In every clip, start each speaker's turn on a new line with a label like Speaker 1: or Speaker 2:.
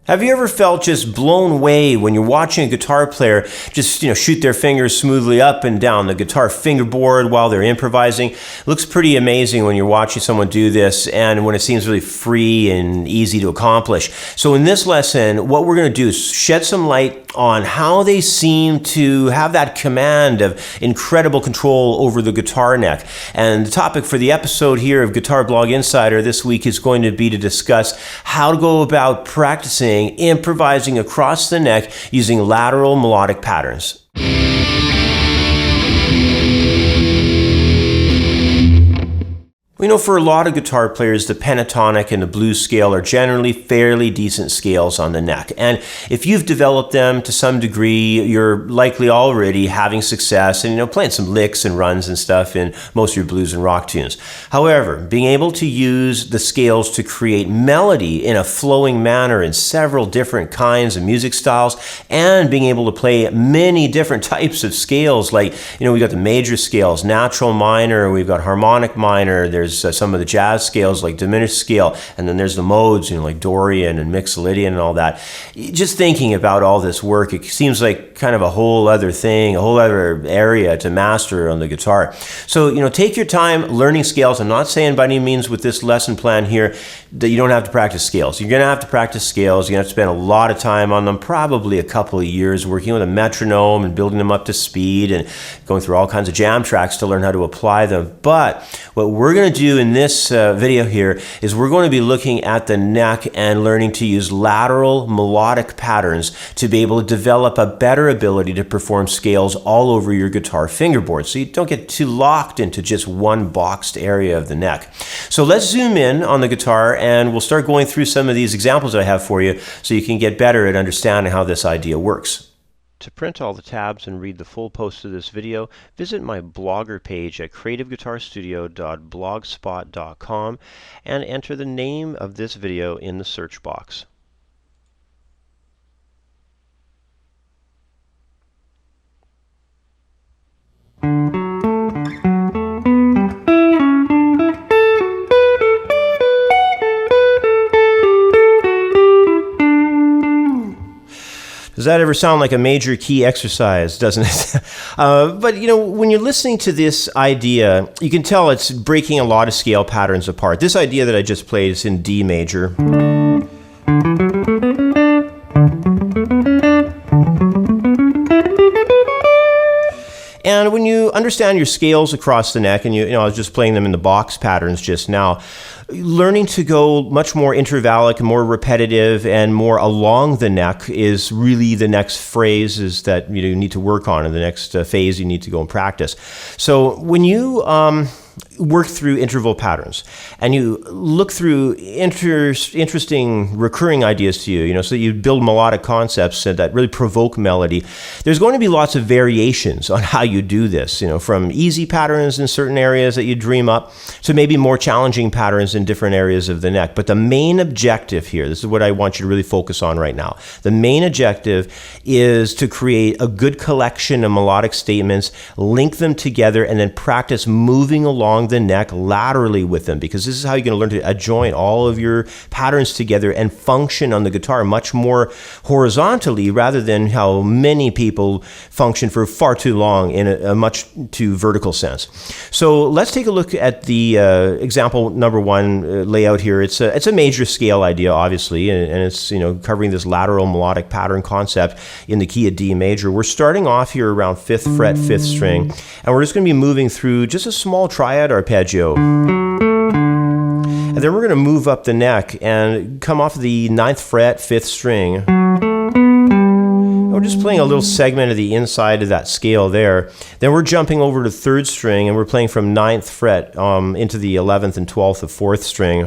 Speaker 1: Have you ever felt just blown away when you're watching a guitar player just, shoot their fingers smoothly up and down the guitar fingerboard while they're improvising? It looks pretty amazing when you're watching someone do this and when it seems really free and easy to accomplish. So in this lesson, what we're going to do is shed some light on how they seem to have that command of incredible control over the guitar neck. And the topic for the episode here of Guitar Blog Insider this week is going to be to discuss how to go about practicing improvising across the neck using lateral melodic patterns. We know for a lot of guitar players, the pentatonic and the blues scale are generally fairly decent scales on the neck. And if you've developed them to some degree, you're likely already having success and, playing some licks and runs and stuff in most of your blues and rock tunes. However, being able to use the scales to create melody in a flowing manner in several different kinds of music styles and being able to play many different types of scales, like, we've got the major scales, natural minor, we've got harmonic minor, there's some of the jazz scales like diminished scale, and then there's the modes, like Dorian and Mixolydian and all that. Just thinking about all this work, it seems like kind of a whole other thing, a whole other area to master on the guitar. So, take your time learning scales. I'm not saying by any means with this lesson plan here that you don't have to practice scales. You're going to have to practice scales. You're going to have to spend a lot of time on them, probably a couple of years working with a metronome and building them up to speed and going through all kinds of jam tracks to learn how to apply them. But what we're going to do in this video here is we're going to be looking at the neck and learning to use lateral melodic patterns to be able to develop a better ability to perform scales all over your guitar fingerboard so you don't get too locked into just one boxed area of the neck. So let's zoom in on the guitar and we'll start going through some of these examples I have for you so you can get better at understanding how this idea works. To print all the tabs and read the full post of this video, visit my blogger page at creativeguitarstudio.blogspot.com and enter the name of this video in the search box. Does that ever sound like a major key exercise, doesn't it? But, when you're listening to this idea, you can tell it's breaking a lot of scale patterns apart. This idea that I just played is in D major. And when you understand your scales across the neck, and I was just playing them in the box patterns just now, learning to go much more intervallic, more repetitive, and more along the neck is really the next phrases that you need to work on, and the next phase you need to go and practice. So when you work through interval patterns and you look through interesting recurring ideas to you, so you build melodic concepts that really provoke melody, there's going to be lots of variations on how you do this, from easy patterns in certain areas that you dream up to maybe more challenging patterns in different areas of the neck. But the main objective here, this is what I want you to really focus on right now. The main objective is to create a good collection of melodic statements, link them together, and then practice moving along the neck laterally with them, because this is how you're going to learn to adjoin all of your patterns together and function on the guitar much more horizontally rather than how many people function for far too long in a much too vertical sense. So let's take a look at the example number one layout here. It's a major scale idea, obviously, and it's covering this lateral melodic pattern concept in the key of D major. We're starting off here around 5th fret, 5th string, and we're just going to be moving through just a small triad arpeggio. And then we're going to move up the neck and come off the 9th fret, 5th string. And we're just playing a little segment of the inside of that scale there. Then we're jumping over to 3rd string and we're playing from 9th fret into the 11th and 12th of 4th string.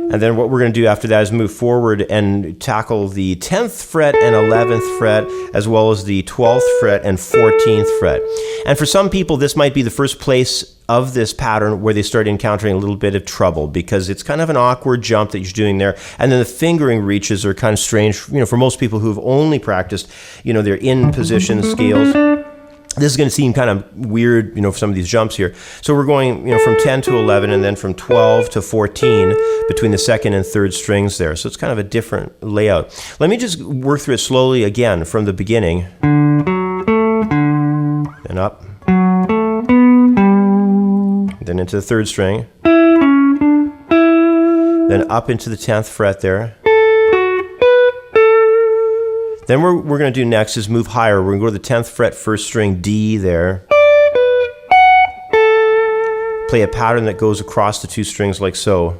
Speaker 1: And then what we're going to do after that is move forward and tackle the 10th fret and 11th fret, as well as the 12th fret and 14th fret. And for some people, this might be the first place of this pattern where they start encountering a little bit of trouble, because it's kind of an awkward jump that you're doing there. And then the fingering reaches are kind of strange, for most people who've only practiced, their in position scales. This is going to seem kind of weird, for some of these jumps here. So we're going, from 10 to 11 and then from 12 to 14 between the second and third strings there. So it's kind of a different layout. Let me just work through it slowly again from the beginning. Then up. Then into the third string. Then up into the 10th fret there. Then what we're going to do next is move higher. We're going to go to the 10th fret, first string, D there. Play a pattern that goes across the two strings like so.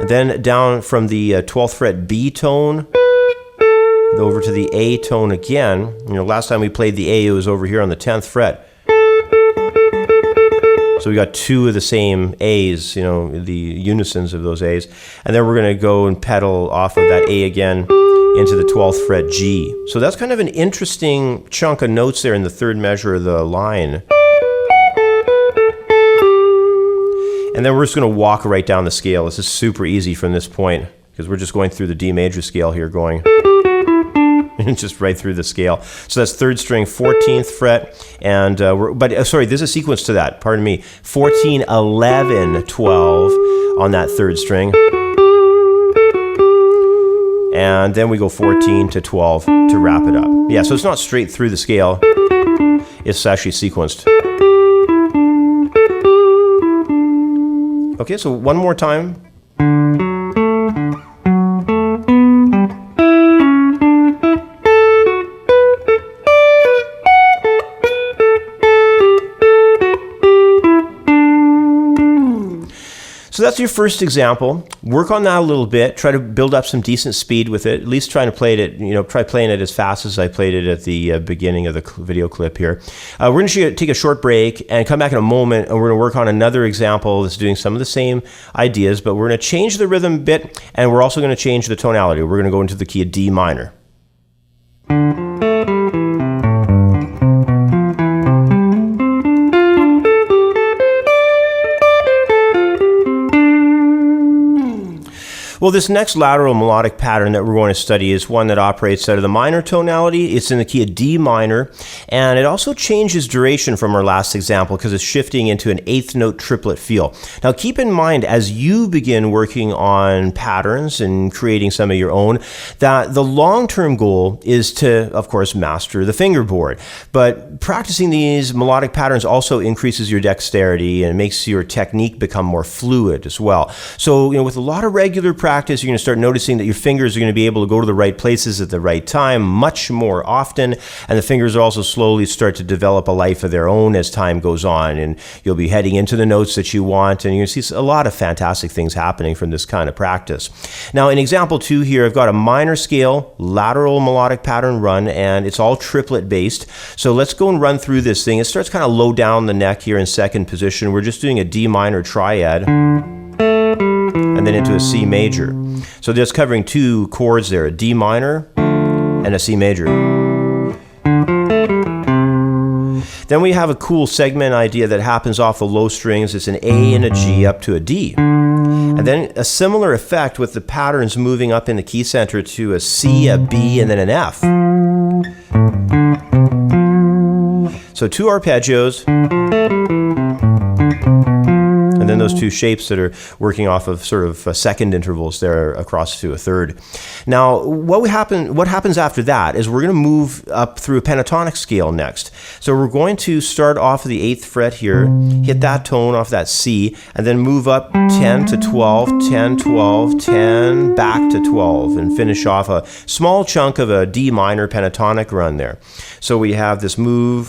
Speaker 1: And then down from the 12th fret B tone over to the A tone again. Last time we played the A, it was over here on the 10th fret. So we got two of the same A's, the unisons of those A's. And then we're going to go and pedal off of that A again into the 12th fret G. So that's kind of an interesting chunk of notes there in the third measure of the line. And then we're just going to walk right down the scale. This is super easy from this point because we're just going through the D major scale here, going just right through the scale. So that's third string, 14th fret, and sorry, there's a sequence to that, pardon me. 14, 11, 12 on that third string. And then we go 14 to 12 to wrap it up. Yeah, so it's not straight through the scale. It's actually sequenced. Okay, so one more time. So that's your first example. Work on that a little bit. Try to build up some decent speed with it. At least trying to play it, try playing it as fast as I played it at the beginning of the video clip here. We're going to take a short break and come back in a moment, and we're going to work on another example that's doing some of the same ideas, but we're going to change the rhythm a bit, and we're also going to change the tonality. We're going to go into the key of D minor. Well, this next lateral melodic pattern that we're going to study is one that operates out of the minor tonality. It's in the key of D minor, and it also changes duration from our last example because it's shifting into an eighth note triplet feel. Now, keep in mind as you begin working on patterns and creating some of your own, that the long-term goal is to, of course, master the fingerboard. But practicing these melodic patterns also increases your dexterity and makes your technique become more fluid as well. So, with a lot of regular practice, you're going to start noticing that your fingers are going to be able to go to the right places at the right time much more often, and the fingers also slowly start to develop a life of their own as time goes on, and you'll be heading into the notes that you want, and you're going to see a lot of fantastic things happening from this kind of practice. Now, in example 2 here, I've got a minor scale lateral melodic pattern run, and it's all triplet based. So let's go and run through this thing. It starts kind of low down the neck here in second position. We're just doing a D minor triad, and then into a C major. So just covering two chords there, a D minor and a C major. Then we have a cool segment idea that happens off the low strings. It's an A and a G up to a D. And then a similar effect with the patterns moving up in the key center to a C, a B, and then an F. So two arpeggios, and then those two shapes that are working off of sort of second intervals there across to a third. Now, what happens after that is we're going to move up through a pentatonic scale next. So we're going to start off of the 8th fret here, hit that tone off that C, and then move up 10 to 12, 10, 12, 10, back to 12, and finish off a small chunk of a D minor pentatonic run there. So we have this move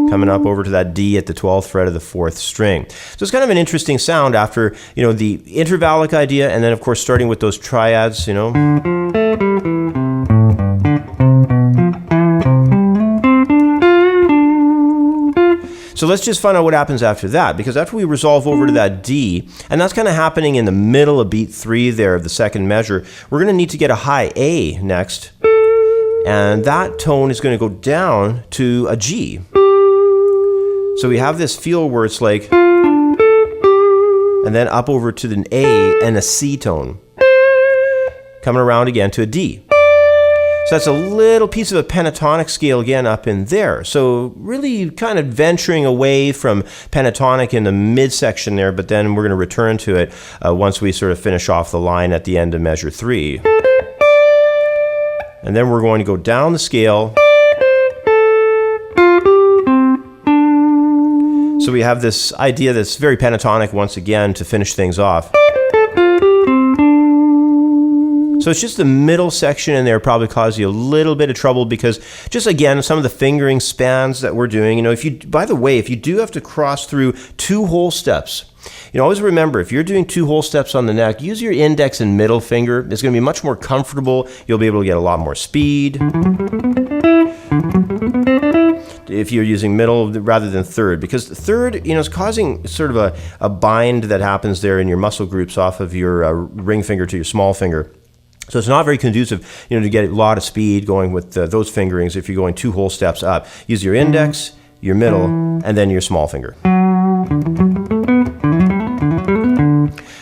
Speaker 1: coming up over to that D at the 12th fret of the 4th string. So it's kind of an interesting sound after, the intervallic idea, and then of course starting with those triads, So let's just find out what happens after that, because after we resolve over to that D, and that's kind of happening in the middle of beat 3 there of the second measure, we're going to need to get a high A next, and that tone is going to go down to a G. So we have this feel where it's like, and then up over to an A and a C tone, coming around again to a D. So that's a little piece of a pentatonic scale again up in there. So really kind of venturing away from pentatonic in the midsection there, but then we're going to return to it once we sort of finish off the line at the end of measure 3. And then we're going to go down the scale. So we have this idea that's very pentatonic once again to finish things off. So it's just the middle section in there probably caused you a little bit of trouble because just again, some of the fingering spans that we're doing, if you, by the way, if you do have to cross through 2 whole steps, always remember, if you're doing 2 whole steps on the neck, use your index and middle finger. It's going to be much more comfortable. You'll be able to get a lot more speed if you're using middle rather than third, because the third, is causing sort of a bind that happens there in your muscle groups off of your ring finger to your small finger. So it's not very conducive, to get a lot of speed going with those fingerings if you're going 2 whole steps up. Use your index, your middle, and then your small finger.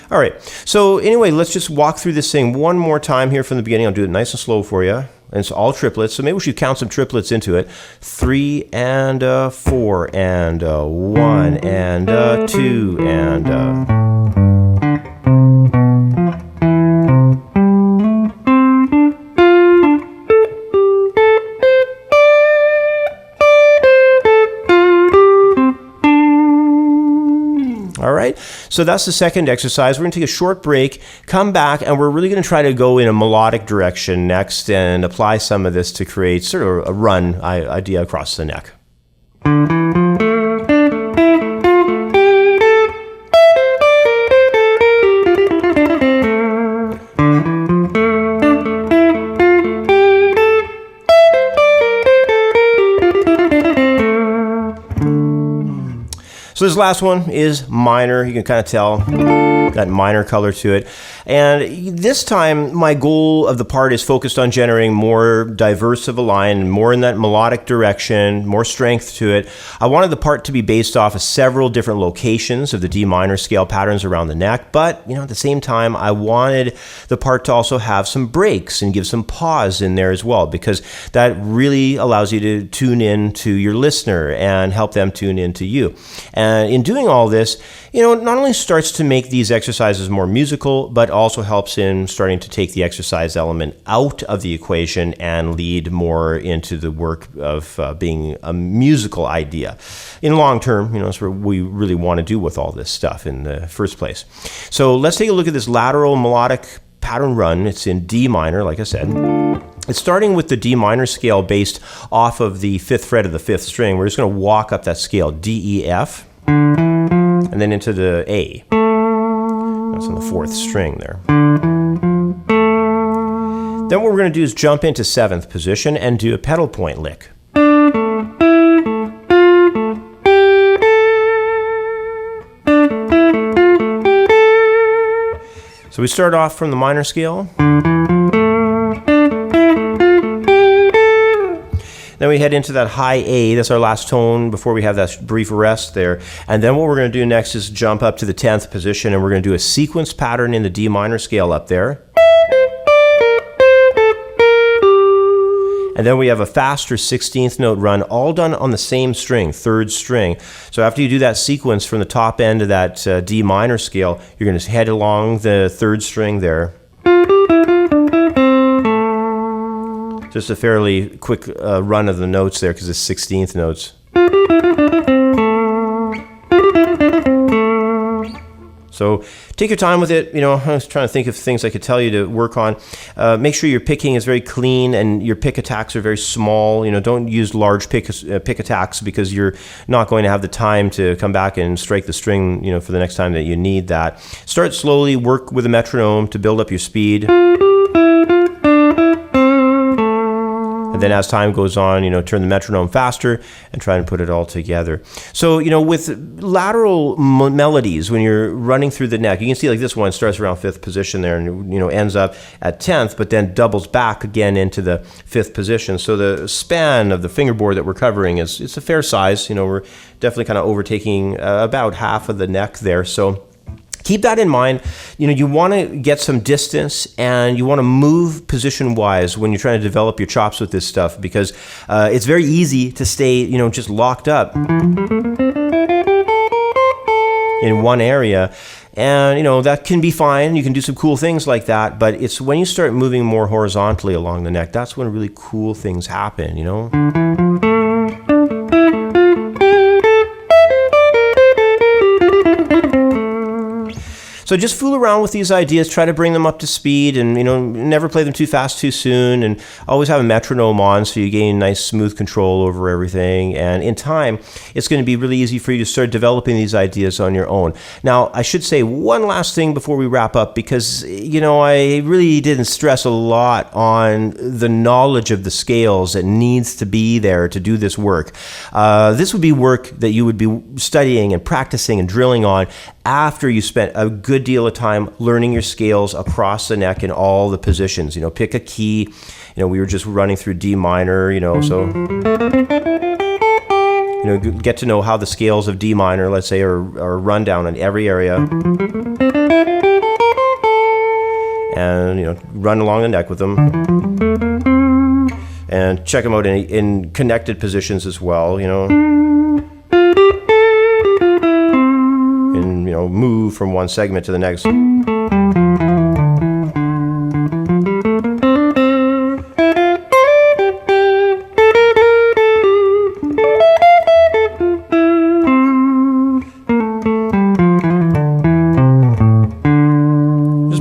Speaker 1: All right, so anyway, let's just walk through this thing one more time here from the beginning. I'll do it nice and slow for you. And it's all triplets, so maybe we should count some triplets into it. 3 and 4 and 1 and 2 and... All right, so that's the second exercise. We're going to take a short break, come back, and we're really going to try to go in a melodic direction next and apply some of this to create sort of a run idea across the neck. So this last one is minor. You can kind of tell that minor color to it. And this time, my goal of the part is focused on generating more diverse of a line, more in that melodic direction, more strength to it. I wanted the part to be based off of several different locations of the D minor scale patterns around the neck, but at the same time, I wanted the part to also have some breaks and give some pause in there as well, because that really allows you to tune in to your listener and help them tune in to you. And in doing all this, it not only starts to make these exercises more musical, but also helps in starting to take the exercise element out of the equation and lead more into the work of being a musical idea. In long term, that's what we really want to do with all this stuff in the first place. So let's take a look at this lateral melodic pattern run. It's in D minor, like I said. It's starting with the D minor scale based off of the 5th fret of the 5th string. We're just going to walk up that scale, D, E, F, and then into the A. That's on the 4th string there. Then what we're going to do is jump into 7th position and do a pedal point lick. So we start off from the minor scale. Then we head into that high A. That's our last tone before we have that brief rest there. And then what we're going to do next is jump up to the 10th position, and we're going to do a sequence pattern in the D minor scale up there. And then we have a faster 16th note run, all done on the same string, 3rd string. So after you do that sequence from the top end of that D minor scale, you're going to head along the 3rd string there. Just a fairly quick run of the notes there because it's 16th notes. So take your time with it. I was trying to think of things I could tell you to work on. Make sure your picking is very clean and your pick attacks are very small. Don't use large pick attacks because you're not going to have the time to come back and strike the string, for the next time that you need that. Start slowly, work with a metronome to build up your speed. And then as time goes on, turn the metronome faster and try and put it all together. So, with lateral melodies, when you're running through the neck, you can see like this one starts around 5th position there and, ends up at 10th, but then doubles back again into the 5th position. So the span of the fingerboard that we're covering it's a fair size. We're definitely kind of overtaking about half of the neck there. So Keep that in mind. You want to get some distance, and you want to move position-wise when you're trying to develop your chops with this stuff, because it's very easy to stay, just locked up in one area. And, that can be fine. You can do some cool things like that, but it's when you start moving more horizontally along the neck, that's when really cool things happen, So just fool around with these ideas, try to bring them up to speed, and never play them too fast too soon, and always have a metronome on so you gain nice smooth control over everything. And in time, it's going to be really easy for you to start developing these ideas on your own. Now, I should say one last thing before we wrap up, because I really didn't stress a lot on the knowledge of the scales that needs to be there to do this work. This would be work that you would be studying and practicing and drilling on after you spent a good deal of time learning your scales across the neck in all the positions. Pick a key. We were just running through D minor, so get to know how the scales of D minor, let's say, are run down in every area. And, run along the neck with them. And check them out in connected positions as well, and move from one segment to the next.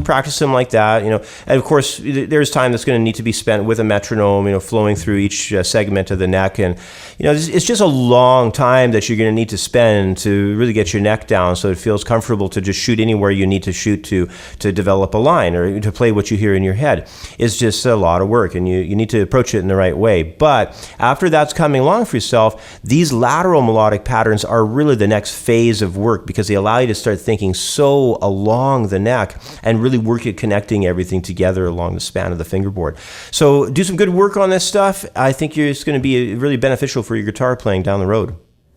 Speaker 1: Practice them like that, and of course there's time that's going to need to be spent with a metronome, flowing through each segment of the neck, and it's just a long time that you're going to need to spend to really get your neck down so it feels comfortable to just shoot anywhere you need to shoot to develop a line or to play what you hear in your head. It's just a lot of work, and you need to approach it in the right way. But after that's coming along for yourself, these lateral melodic patterns are really the next phase of work, because they allow you to start thinking so along the neck and really work at connecting everything together along the span of the fingerboard. So do some good work on this stuff. I think it's going to be really beneficial for your guitar playing down the road.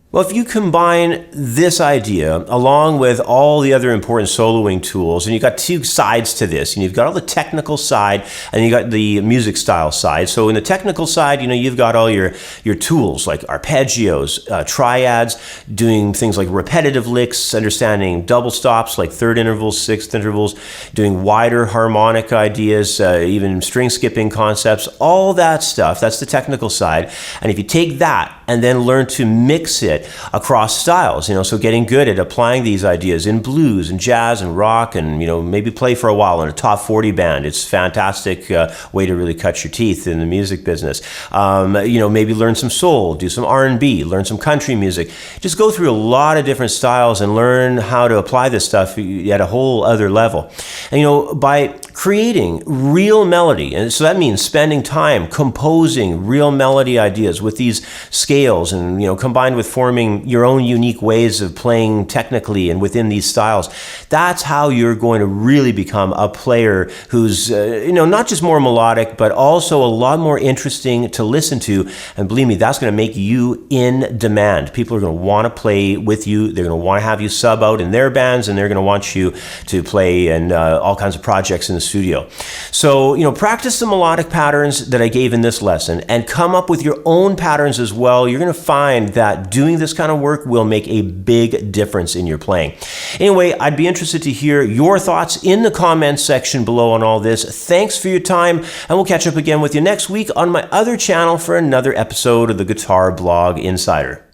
Speaker 1: Well, if you combine this idea along with all the other important soloing tools, and you've got two sides to this, and you've got all the technical side and you got the music style side. So in the technical side, you've got all your tools like arpeggios, triads, doing things like repetitive licks, understanding double stops like third intervals, sixth intervals, doing wider harmonic ideas, even string skipping concepts, all that stuff. That's the technical side. And if you take that and then learn to mix it across styles, so getting good at applying these ideas in blues and jazz and rock, and maybe play for a while in a top 40 band. It's a fantastic way to really cut your teeth in the music business. Maybe learn some soul, do some R&B, learn some country music. Just go through a lot of different styles and learn how to apply this stuff at a whole other level. And by creating real melody, and so that means spending time composing real melody ideas with these scales, and combined with forming your own unique ways of playing technically and within these styles. That's how you're going to really become a player who's not just more melodic, but also a lot more interesting to listen to. And believe me, that's going to make you in demand. People are going to want to play with you. They're going to want to have you sub out in their bands, and they're going to want you to play in all kinds of projects in the studio. So practice the melodic patterns that I gave in this lesson, and come up with your own patterns as well. You're going to find that doing this kind of work will make a big difference in your playing. Anyway, I'd be interested to hear your thoughts in the comments section below on all this. Thanks for your time, and we'll catch up again with you next week on my other channel for another episode of the Guitar Blog Insider.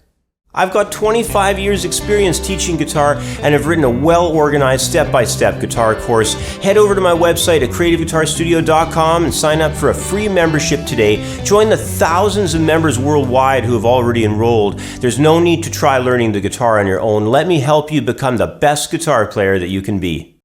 Speaker 1: I've got 25 years experience teaching guitar and have written a well-organized step-by-step guitar course. Head over to my website at creativeguitarstudio.com and sign up for a free membership today. Join the thousands of members worldwide who have already enrolled. There's no need to try learning the guitar on your own. Let me help you become the best guitar player that you can be.